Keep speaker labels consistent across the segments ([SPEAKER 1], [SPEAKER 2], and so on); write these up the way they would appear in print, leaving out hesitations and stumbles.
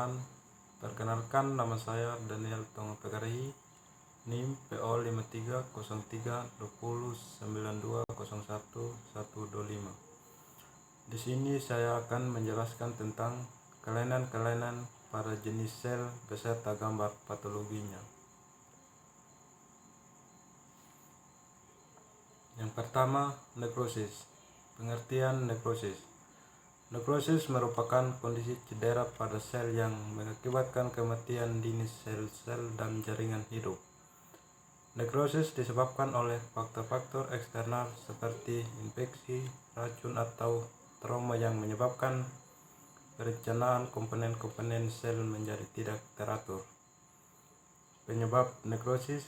[SPEAKER 1] Tuhan. Perkenalkan, nama saya Daniel Tongo Pegarihi, NIM PO 53032092011125. Di sini saya akan menjelaskan tentang kelainan-kelainan pada jenis sel beserta gambar patologinya. Yang pertama, nekrosis. Pengertian nekrosis. Nekrosis merupakan kondisi cedera pada sel yang mengakibatkan kematian dini sel-sel dan jaringan hidup. Nekrosis disebabkan oleh faktor-faktor eksternal seperti infeksi, racun, atau trauma yang menyebabkan perencanaan komponen-komponen sel menjadi tidak teratur. Penyebab nekrosis.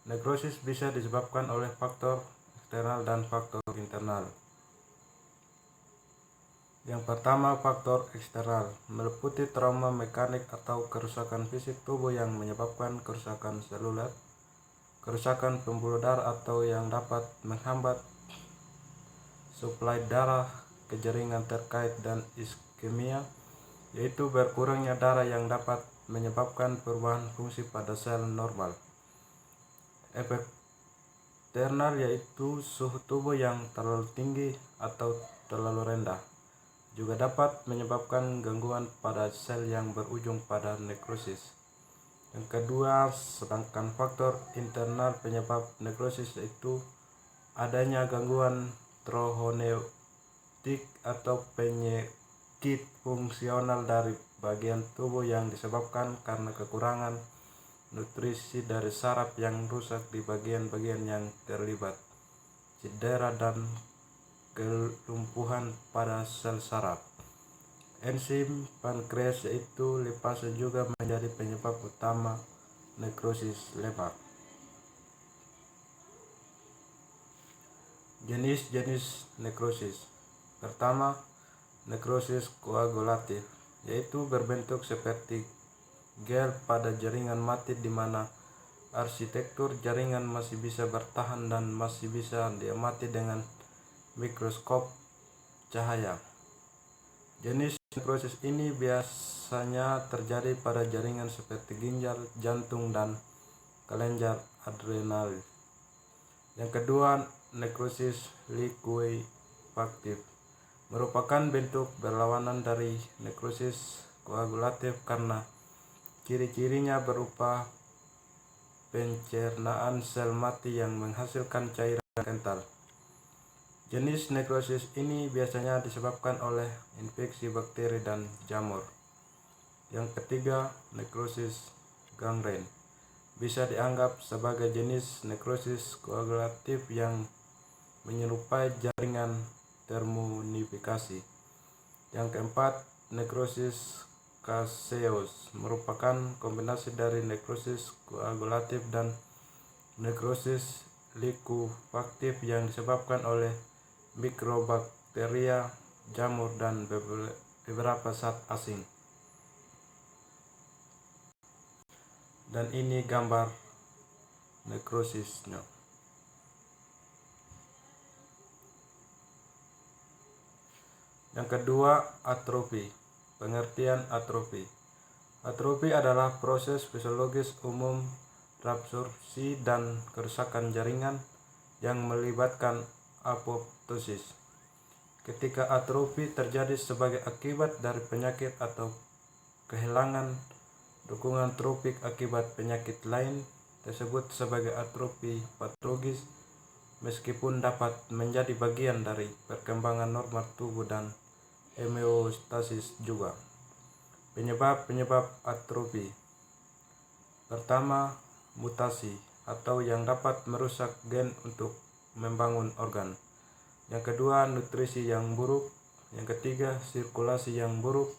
[SPEAKER 1] Nekrosis bisa disebabkan oleh faktor eksternal dan faktor internal. Yang pertama, faktor eksternal meliputi trauma mekanik atau kerusakan fisik tubuh yang menyebabkan kerusakan seluler, kerusakan pembuluh darah atau yang dapat menghambat suplai darah ke jaringan terkait, dan iskemia, yaitu berkurangnya darah yang dapat menyebabkan perubahan fungsi pada sel normal. Efek eksternal yaitu suhu tubuh yang terlalu tinggi atau terlalu rendah juga dapat menyebabkan gangguan pada sel yang berujung pada nekrosis. Yang kedua, sedangkan faktor internal penyebab nekrosis yaitu adanya gangguan trombonetik atau penyakit fungsional dari bagian tubuh yang disebabkan karena kekurangan nutrisi dari saraf yang rusak di bagian-bagian yang terlibat, cedera dan kelumpuhan pada sel saraf. Enzim pankreas yaitu lipase juga menjadi penyebab utama nekrosis lemak. Jenis-jenis nekrosis. Pertama, nekrosis koagulatif, yaitu berbentuk seperti gel pada jaringan mati di mana arsitektur jaringan masih bisa bertahan dan masih bisa diamati dengan mikroskop cahaya. Jenis nekrosis ini biasanya terjadi pada jaringan seperti ginjal, jantung, dan kelenjar adrenal. Yang kedua, nekrosis likuifaktif merupakan bentuk berlawanan dari nekrosis koagulatif karena ciri-cirinya berupa pencernaan sel mati yang menghasilkan cairan kental. Jenis nekrosis ini biasanya disebabkan oleh infeksi bakteri dan jamur. Yang ketiga, nekrosis gangren bisa dianggap sebagai jenis nekrosis koagulatif yang menyerupai jaringan termunifikasi. Yang keempat, nekrosis caseous merupakan kombinasi dari nekrosis koagulatif dan nekrosis likuifaktif yang disebabkan oleh mikrobakteria, jamur, dan beberapa zat asing. Dan ini gambar nekrosisnya. Yang kedua, atrofi. Pengertian atrofi. Atrofi adalah proses fisiologis umum reabsorpsi dan kerusakan jaringan yang melibatkan apoptosis. Ketika atrofi terjadi sebagai akibat dari penyakit atau kehilangan dukungan trofik akibat penyakit lain, tersebut sebagai atrofi patologis meskipun dapat menjadi bagian dari perkembangan normal tubuh dan homeostasis juga. Penyebab atrofi. Pertama, mutasi atau yang dapat merusak gen untuk membangun organ. Yang kedua, nutrisi yang buruk. Yang ketiga, sirkulasi yang buruk.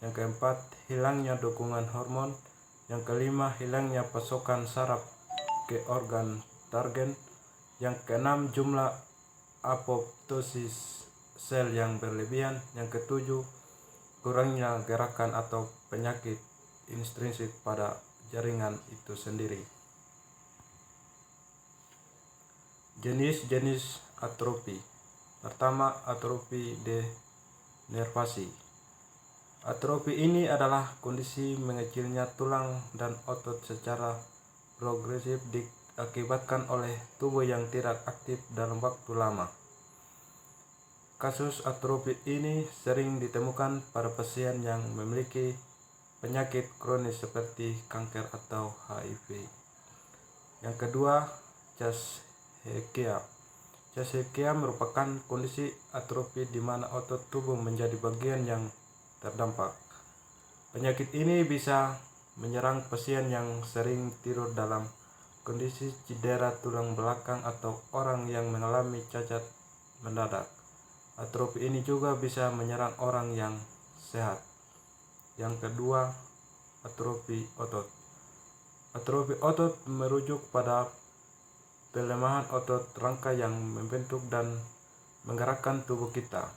[SPEAKER 1] Yang keempat, hilangnya dukungan hormon. Yang kelima, hilangnya pasokan saraf ke organ target. Yang keenam, jumlah apoptosis sel yang berlebihan. Yang ketujuh, kurangnya gerakan atau penyakit intrinsik pada jaringan itu sendiri. Jenis-jenis atrofi. Pertama, atrofi denervasi. Atrofi ini adalah kondisi mengecilnya tulang dan otot secara progresif diakibatkan oleh tubuh yang tidak aktif dalam waktu lama. Kasus atrofi ini sering ditemukan pada pasien yang memiliki penyakit kronis seperti kanker atau HIV. Yang kedua, Chastekia. Chastekia merupakan kondisi atrofi di mana otot tubuh menjadi bagian yang terdampak. Penyakit ini bisa menyerang pasien yang sering tidur dalam kondisi cedera tulang belakang atau orang yang mengalami cacat mendadak. Atrofi ini juga bisa menyerang orang yang sehat. Yang kedua, atrofi otot. Atrofi otot merujuk pada pelemahan otot rangka yang membentuk dan menggerakkan tubuh kita.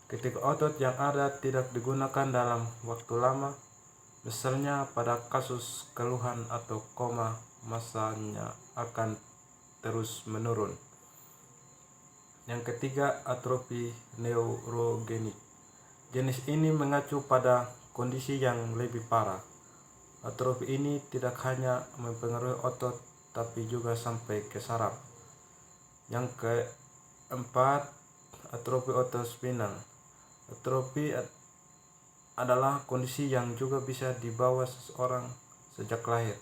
[SPEAKER 1] Ketika otot yang ada tidak digunakan dalam waktu lama, misalnya pada kasus keluhan atau koma, masanya akan terus menurun. Yang ketiga, atrofi neurogenik. Jenis ini mengacu pada kondisi yang lebih parah. Atrofi ini tidak hanya mempengaruhi otot, tapi juga sampai ke saraf. Yang keempat, atrofi otot spinal. Atrofi adalah kondisi yang juga bisa dibawa seseorang sejak lahir.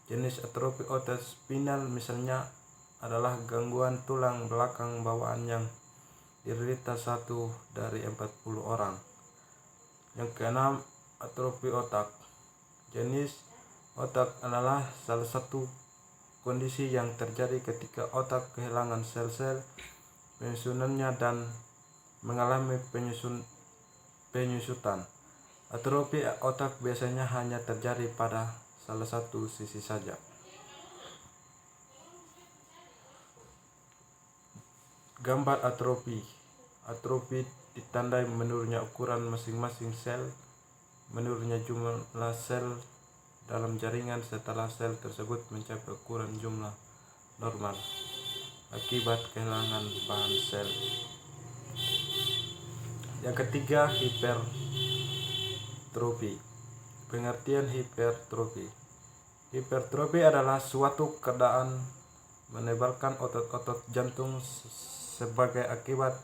[SPEAKER 1] Jenis atrofi otot spinal misalnya adalah gangguan tulang belakang bawaan yang diderita 1 dari 40 orang. Yang keenam, atrofi otak. Jenis otak adalah salah satu kondisi yang terjadi ketika otak kehilangan sel-sel penyusunannya dan mengalami penyusutan. Atrofi otak biasanya hanya terjadi pada salah satu sisi saja. Gambar atrofi. Atrofi ditandai menurunnya ukuran masing-masing sel, menurunnya jumlah sel dalam jaringan setelah sel tersebut mencapai ukuran jumlah normal akibat kehilangan bahan sel. Yang ketiga, hipertrofi. Pengertian hipertrofi. Hipertrofi adalah suatu keadaan menebalkan otot-otot jantung sebagai akibat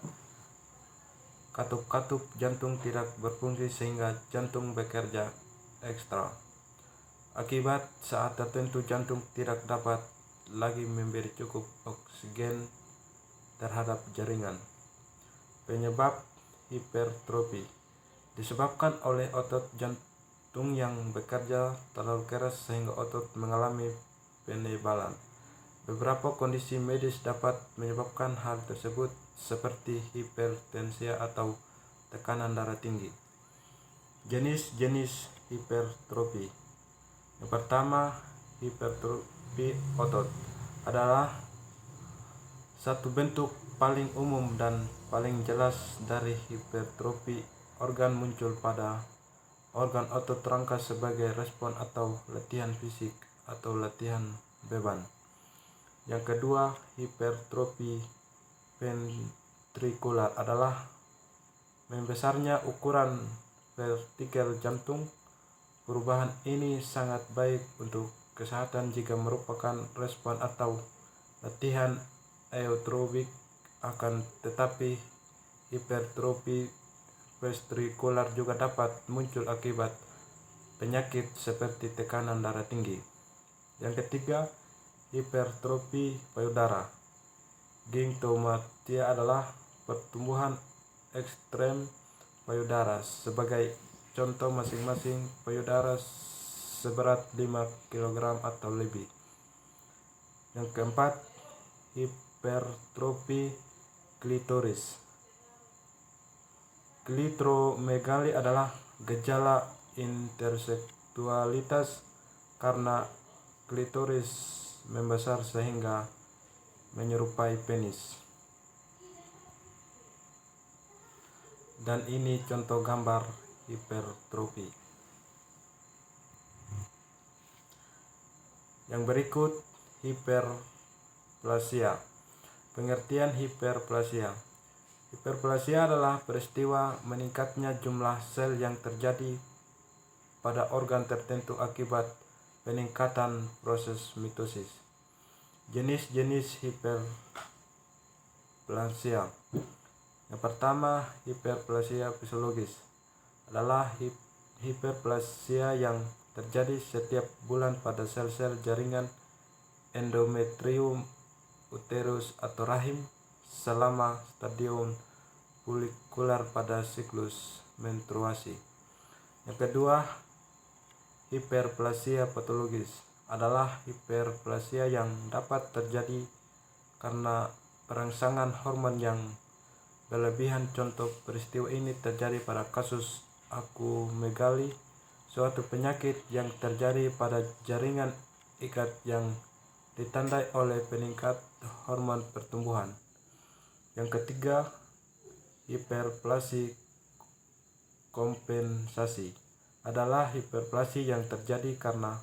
[SPEAKER 1] katup-katup jantung tidak berfungsi sehingga jantung bekerja ekstra. Akibat saat tertentu jantung tidak dapat lagi memberi cukup oksigen terhadap jaringan. Penyebab hipertrofi disebabkan oleh otot jantung yang bekerja terlalu keras sehingga otot mengalami penebalan. Beberapa kondisi medis dapat menyebabkan hal tersebut seperti hipertensi atau tekanan darah tinggi. Jenis-jenis hipertrofi. Yang pertama, hipertrofi otot adalah satu bentuk paling umum dan paling jelas dari hipertrofi organ muncul pada organ otot rangka sebagai respon atau latihan fisik atau latihan beban. Yang kedua, hipertrofi ventrikular adalah membesarnya ukuran vertikal jantung. Perubahan ini sangat baik untuk kesehatan jika merupakan respon atau latihan aerobik, akan tetapi hipertrofi ventrikular juga dapat muncul akibat penyakit seperti tekanan darah tinggi. Yang ketiga, hipertrofi payudara. Gigantomastia adalah pertumbuhan ekstrem payudara. Sebagai contoh, masing-masing payudara seberat 5 kg atau lebih. Yang keempat, hipertrofi klitoris. Klitromegali adalah gejala interseksualitas karena klitoris membesar sehingga menyerupai penis. Dan ini contoh gambar hipertrofi. Yang berikut, hiperplasia. Pengertian hiperplasia. Hiperplasia adalah peristiwa meningkatnya jumlah sel yang terjadi pada organ tertentu akibat peningkatan proses mitosis. Jenis-jenis hiperplasia. Yang pertama, hiperplasia fisiologis adalah hiperplasia yang terjadi setiap bulan pada sel-sel jaringan endometrium, uterus atau rahim selama stadium folikular pada siklus menstruasi. Yang kedua, hiperplasia patologis adalah hiperplasia yang dapat terjadi karena perangsangan hormon yang berlebihan. Contoh peristiwa ini terjadi pada kasus akumegali, suatu penyakit yang terjadi pada jaringan ikat yang ditandai oleh peningkat hormon pertumbuhan. Yang ketiga, hiperplasi kompensasi adalah hiperplasi yang terjadi karena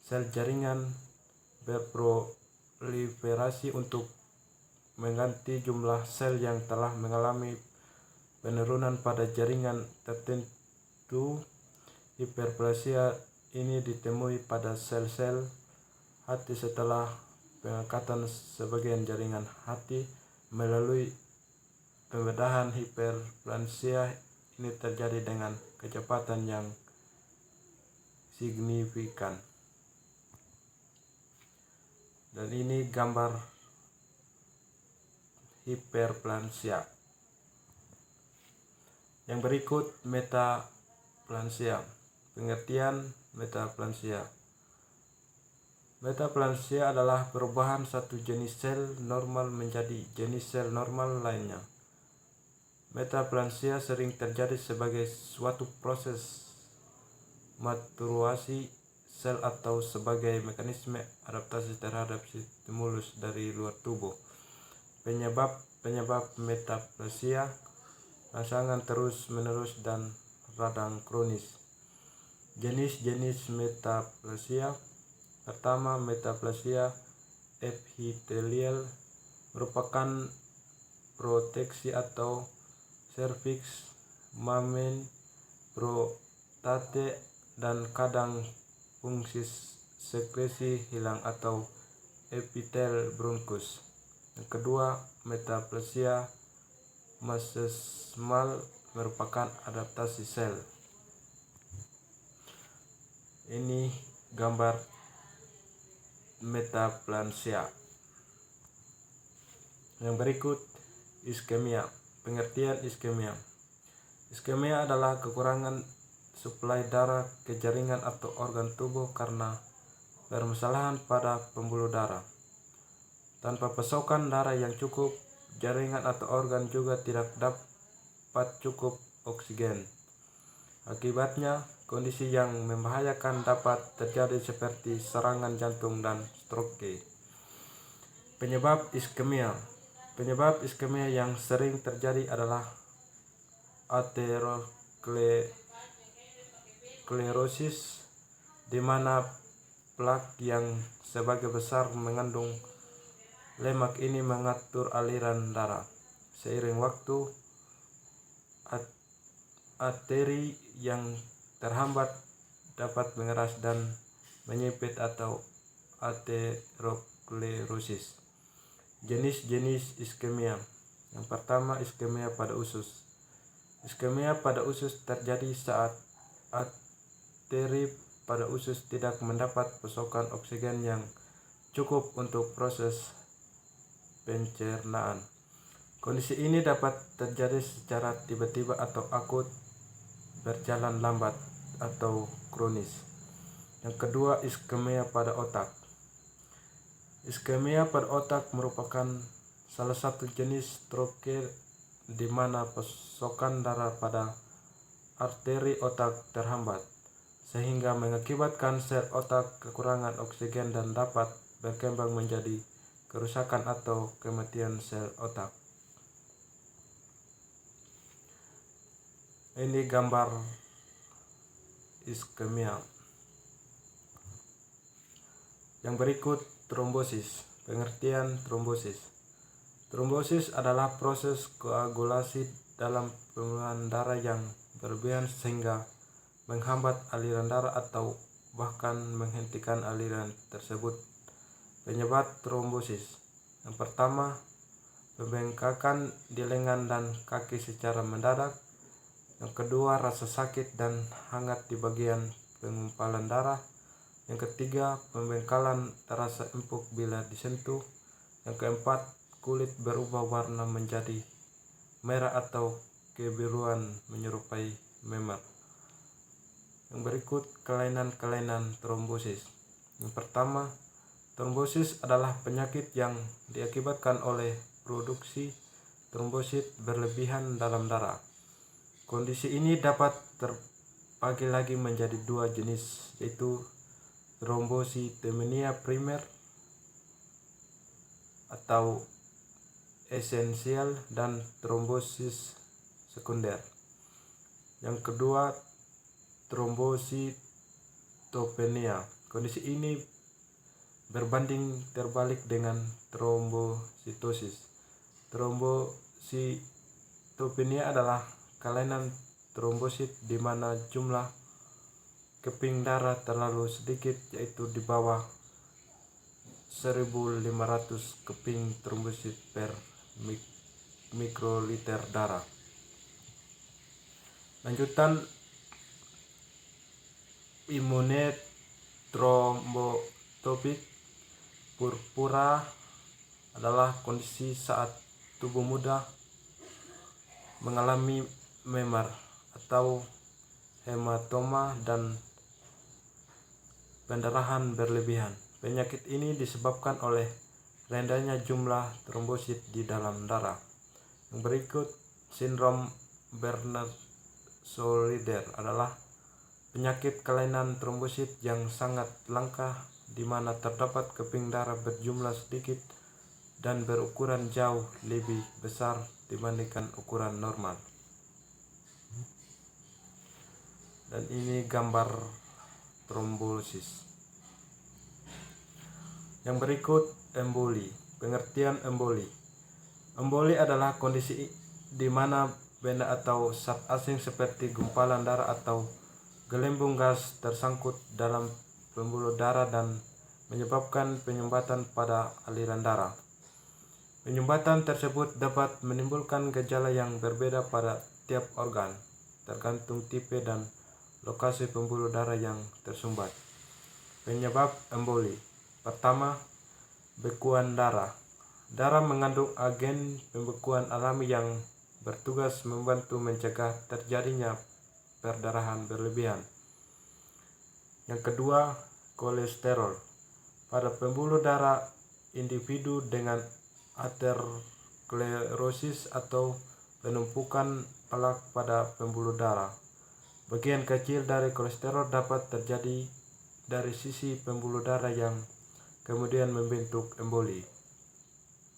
[SPEAKER 1] sel jaringan berproliferasi untuk mengganti jumlah sel yang telah mengalami penurunan pada jaringan tertentu. Hiperplasia ini ditemui pada sel-sel hati setelah pengangkatan sebagian jaringan hati melalui pembedahan. Hiperplasia ini terjadi dengan kecepatan yang signifikan. Dan ini gambar hiperplasia. Yang berikut metaplasia. Pengertian metaplasia. Metaplasia adalah perubahan satu jenis sel normal menjadi jenis sel normal lainnya. Metaplasia sering terjadi sebagai suatu proses maturuasi sel atau sebagai mekanisme adaptasi terhadap stimulus dari luar tubuh. Penyebab metaplasia: rangsangan terus-menerus dan radang kronis. Jenis-jenis metaplasia. Pertama, metaplasia epitelial merupakan proteksi atau serviks, mamen, prostate, dan kadang fungsi sekresi hilang atau epitel bronkus. Yang kedua, metaplasia mesesmal merupakan adaptasi sel. Ini gambar metaplasia. Yang berikut iskemia. Pengertian iskemia. Iskemia adalah kekurangan suplai darah ke jaringan atau organ tubuh karena permasalahan pada pembuluh darah. Tanpa pasokan darah yang cukup, jaringan atau organ juga tidak dapat cukup oksigen. Akibatnya, kondisi yang membahayakan dapat terjadi seperti serangan jantung dan stroke. Penyebab iskemia. Penyebab iskemia yang sering terjadi adalah aterosklerosis, di mana plak yang sebagian besar mengandung lemak ini mengatur aliran darah. Seiring waktu, arteri yang terhambat dapat mengeras dan menyempit atau aterosklerosis. Jenis-jenis iskemia. Yang pertama, iskemia pada usus. Iskemia pada usus terjadi saat arteri pada usus tidak mendapat pasokan oksigen yang cukup untuk proses pencernaan. Kondisi ini dapat terjadi secara tiba-tiba atau akut, berjalan lambat atau kronis. Yang kedua, iskemia pada otak. Iskemia pada otak merupakan salah satu jenis stroke di mana pasokan darah pada arteri otak terhambat, sehingga mengakibatkan sel otak kekurangan oksigen dan dapat berkembang menjadi kerusakan atau kematian sel otak. Ini gambar iskemia. Yang berikut trombosis. Pengertian trombosis Trombosis adalah proses koagulasi dalam pembuluh darah yang berlebihan sehingga menghambat aliran darah atau bahkan menghentikan aliran tersebut. Penyebab trombosis. Yang pertama, pembengkakan di lengan dan kaki secara mendadak. Yang kedua, rasa sakit dan hangat di bagian pengumpulan darah. Yang ketiga, pembengkalan terasa empuk bila disentuh. Yang keempat, kulit berubah warna menjadi merah atau kebiruan menyerupai memar. Yang berikut kelainan-kelainan trombosis. Yang pertama, trombosis adalah penyakit yang diakibatkan oleh produksi trombosit berlebihan dalam darah. Kondisi ini dapat terbagi lagi menjadi dua jenis, yaitu trombositemia primer atau esensial dan trombosis sekunder. Yang kedua, trombositopenia. Kondisi ini berbanding terbalik dengan trombositosis. Trombositopenia adalah kelainan trombosit di mana jumlah keping darah terlalu sedikit, yaitu di bawah 1.500 keping trombosit per mikroliter darah. Lanjutan, immune thrombotrophic purpura adalah kondisi saat tubuh muda mengalami memar atau hematoma dan pendarahan berlebihan. Penyakit ini disebabkan oleh rendahnya jumlah trombosit di dalam darah. Yang berikut, sindrom Bernard-Solider adalah penyakit kelainan trombosit yang sangat langka di mana terdapat keping darah berjumlah sedikit dan berukuran jauh lebih besar dibandingkan ukuran normal. Dan ini gambar trombosis. Yang berikut, emboli. Pengertian emboli. Emboli adalah kondisi di mana benda atau zat asing seperti gumpalan darah atau gelembung gas tersangkut dalam pembuluh darah dan menyebabkan penyumbatan pada aliran darah. Penyumbatan tersebut dapat menimbulkan gejala yang berbeda pada tiap organ, tergantung tipe dan lokasi pembuluh darah yang tersumbat. Penyebab emboli. Pertama, bekuan darah. Darah mengandung agen pembekuan alami yang bertugas membantu mencegah terjadinya perdarahan berlebihan. Yang kedua, kolesterol. Pada pembuluh darah individu dengan aterosklerosis atau penumpukan plak pada pembuluh darah, bagian kecil dari kolesterol dapat terjadi dari sisi pembuluh darah yang kemudian membentuk emboli.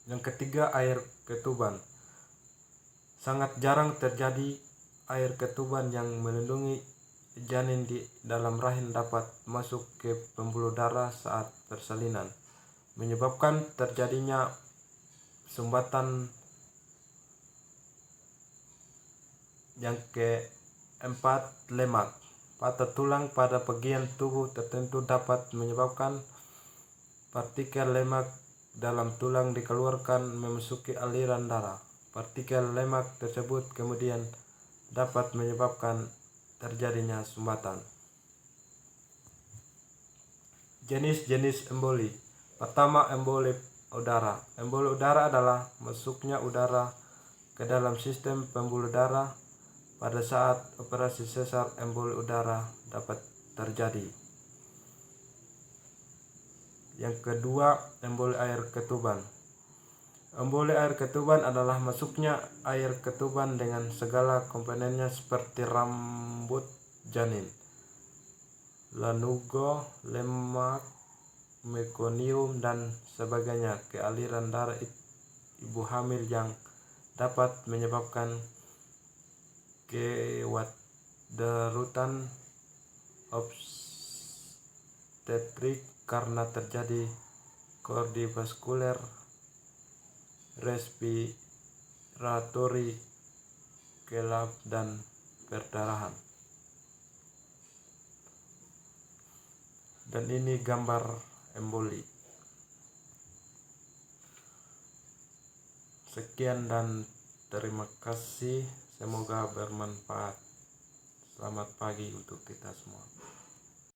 [SPEAKER 1] Yang ketiga, air ketuban. Sangat jarang terjadi air ketuban yang melindungi janin di dalam rahim dapat masuk ke pembuluh darah saat persalinan, menyebabkan terjadinya sumbatan. Yang keempat, lemak. Patah tulang pada bagian tubuh tertentu dapat menyebabkan partikel lemak dalam tulang dikeluarkan memasuki aliran darah. Partikel lemak tersebut kemudian dapat menyebabkan terjadinya sumbatan. Jenis-jenis emboli. Pertama, emboli udara. Emboli udara adalah masuknya udara ke dalam sistem pembuluh darah. Pada saat operasi sesar, emboli udara dapat terjadi. Yang kedua, emboli air ketuban. Emboli air ketuban adalah masuknya air ketuban dengan segala komponennya seperti rambut janin, lanugo, lemak, mekonium, dan sebagainya ke aliran darah ibu hamil yang dapat menyebabkan kewadaratan obstetrik karena terjadi kardiovaskuler respiratori, kelap, dan perdarahan. Dan ini gambar emboli. Sekian dan terima kasih, semoga bermanfaat. Selamat pagi untuk kita semua.